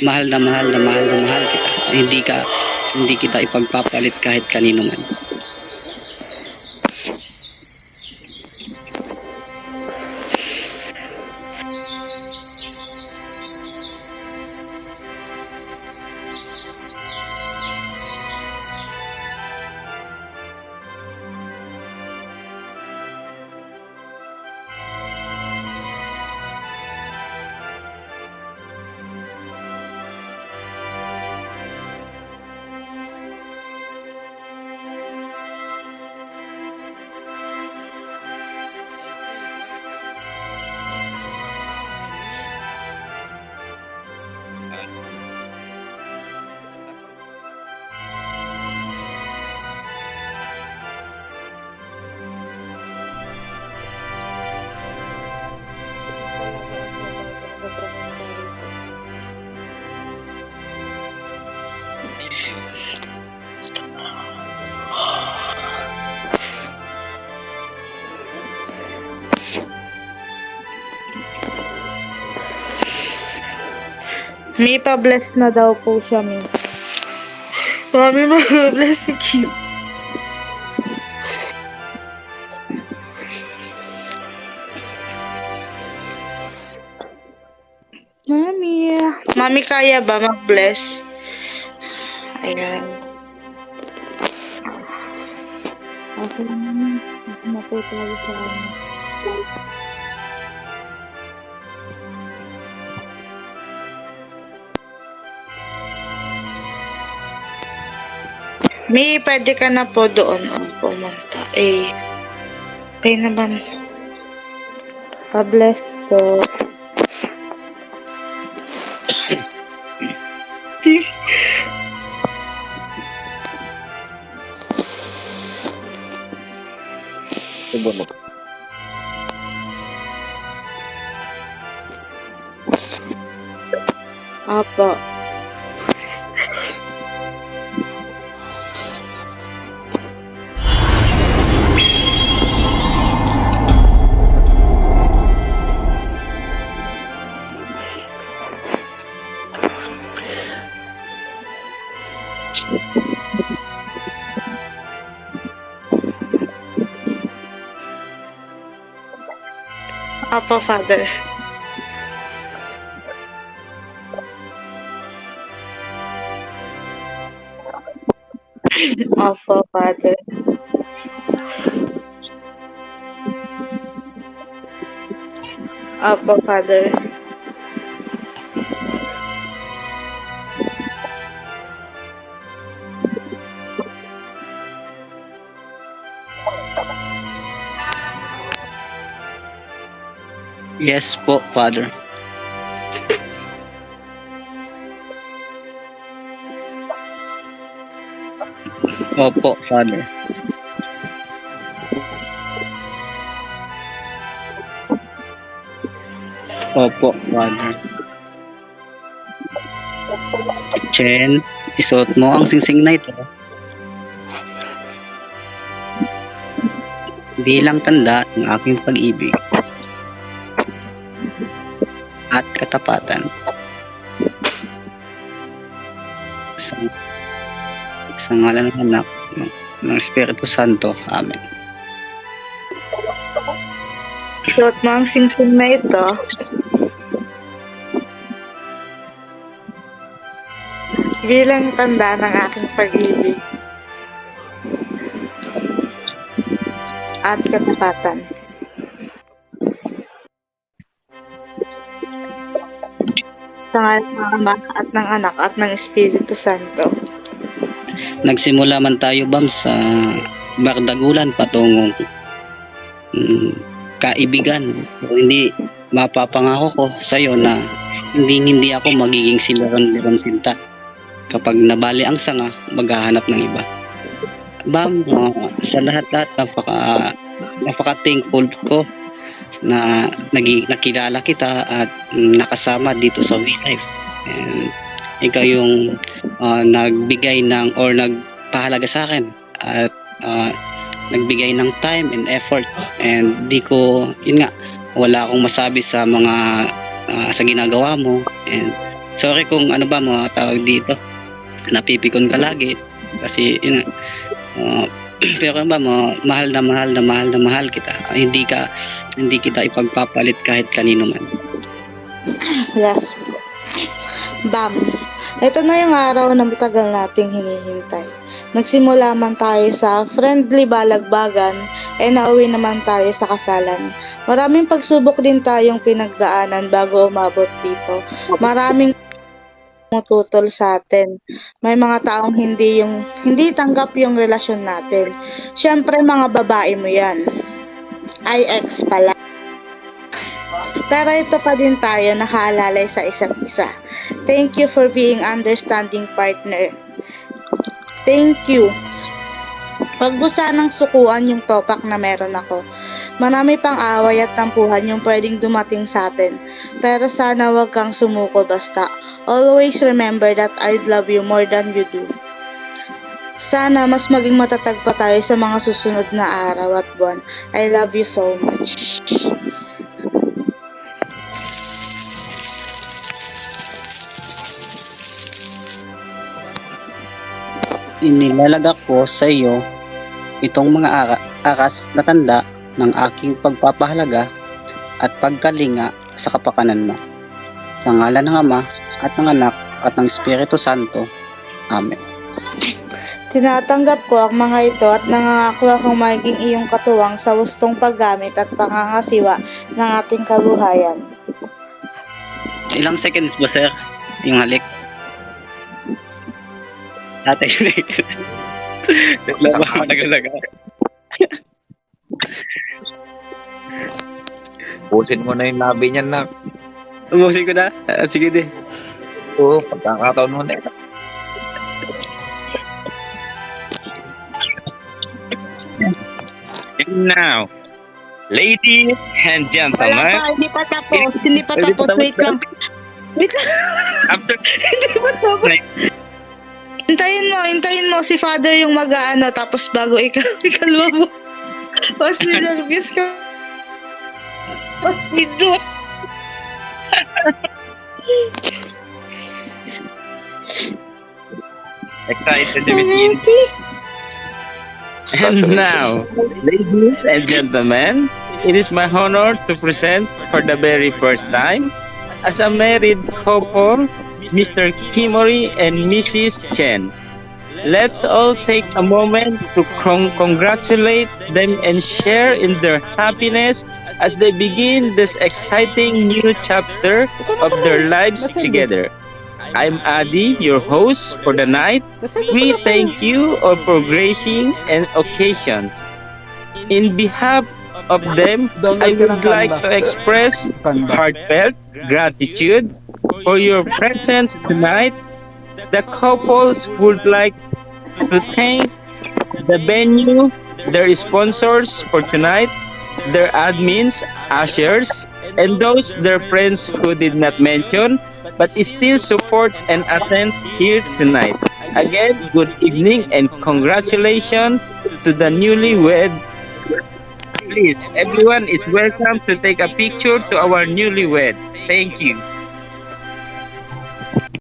mahal na mahal na mahal na mahal kita. Hindi kita ipagpapalit kahit kanino man. May pa-bless na daw po siya, May. Mami, mag-bless si Kim. Mami. Mami, kaya ba mag-bless? Ayan. Okay, Mami. Napo tayo sa kanya. May pwede ka na po doon pumunta. Pray na ba? Pa-bless po. Apo. Apo, Father. Apo, Father. Apo, Father. Yes po, Father. Opo, Father. Opo, Father. Chen, isuot mo ang singsing na ito bilang tanda ng aking pag-ibig at katapatan sa ngalan ng anak ng Espiritu Santo. Amen. Suot mo ang singsing na ito bilang tanda ng aking pag-ibig at katapatan. Sa ngalan ng Ama at ng Anak at ng Espiritu Santo. Nagsimula man tayo, Bam, sa bardagulan patungong kaibigan. Hindi mapapangako ko sa iyo na hindi ako magiging silaran-liran sinta. Kapag nabali ang sanga, maghahanap ng iba. Bam, sa lahat-lahat napaka-thankful ko na nakilala kita at nakasama dito sa V-Life. And ikaw yung nagbigay ng or nagpahalaga sa akin at nagbigay ng time and effort, and yun nga, wala akong masabi sa mga sa ginagawa mo, and Sorry kung ano ba mo tawag dito. Napipikon ka lagi kasi yun, uh, pero ano ba mo mahal na mahal na mahal na mahal kita. Hindi kita ipagpapalit kahit kanino man. Yes po. Bam! Ito na yung araw na matagal nating hinihintay. Nagsimula man tayo sa friendly balagbagan, nauwi naman tayo sa kasalan. Maraming pagsubok din tayong pinagdaanan bago umabot dito. Maraming tumututol sa atin. May mga taong hindi tanggap yung relasyon natin. Siyempre mga babae mo yan. Ay ex pala. Pero ito pa din tayo nakaalalay sa isa't isa. Thank you for being understanding partner. Thank you. Wag mo sanang sukuan yung topak na meron ako. Marami pang away at tampuhan yung pwedeng dumating sa atin. Pero sana wag kang sumuko basta. Always remember that I'd love you more than you do. Sana mas maging matatag pa tayo sa mga susunod na araw at buwan. I love you so much. Inilalagak ko sa iyo itong mga aras na tanda ng aking pagpapahalaga at pagkalinga sa kapakanan mo. Sa ngalan ng Ama at ng Anak at ng Espiritu Santo. Amen. Tinatanggap ko ang mga ito at nangangako akong magiging iyong katuwang sa wastong paggamit at pangangasiwa ng ating kabuhayan. Ilang seconds ba, sir? Yung halik? Ate, naglaga. Pusin mo na yung labi niyan na. Umusin ko na? Sige din. Oo, pagkakataon mo na. And now, ladies and Wala gentlemen, pa, hindi pa tapos. Hindi pa tapos. Wait lang. Wait lang. after Hindi pa tapos. Hintayin mo si Father yung mag-aano tapos bago ikalwa mo. Mas nervous ka. Mas video. excited to begin. And now, ladies and gentlemen, it is my honor to present for the very first time as a married couple, Mr. Kimori and Mrs. Chen. Let's all take a moment to congratulate them and share in their happiness as they begin this exciting new chapter of their lives together. I'm Adi, your host for the night. We thank you all for gracing and occasions. In behalf of them, I would like to express heartfelt gratitude for your presence tonight. The couples would like to thank the venue, their sponsors for tonight, their admins, ushers, and those their friends who did not mention but still support and attend here tonight. Again, good evening and congratulations to the newlywed. Please, everyone is welcome to take a picture to our newlywed. Thank you.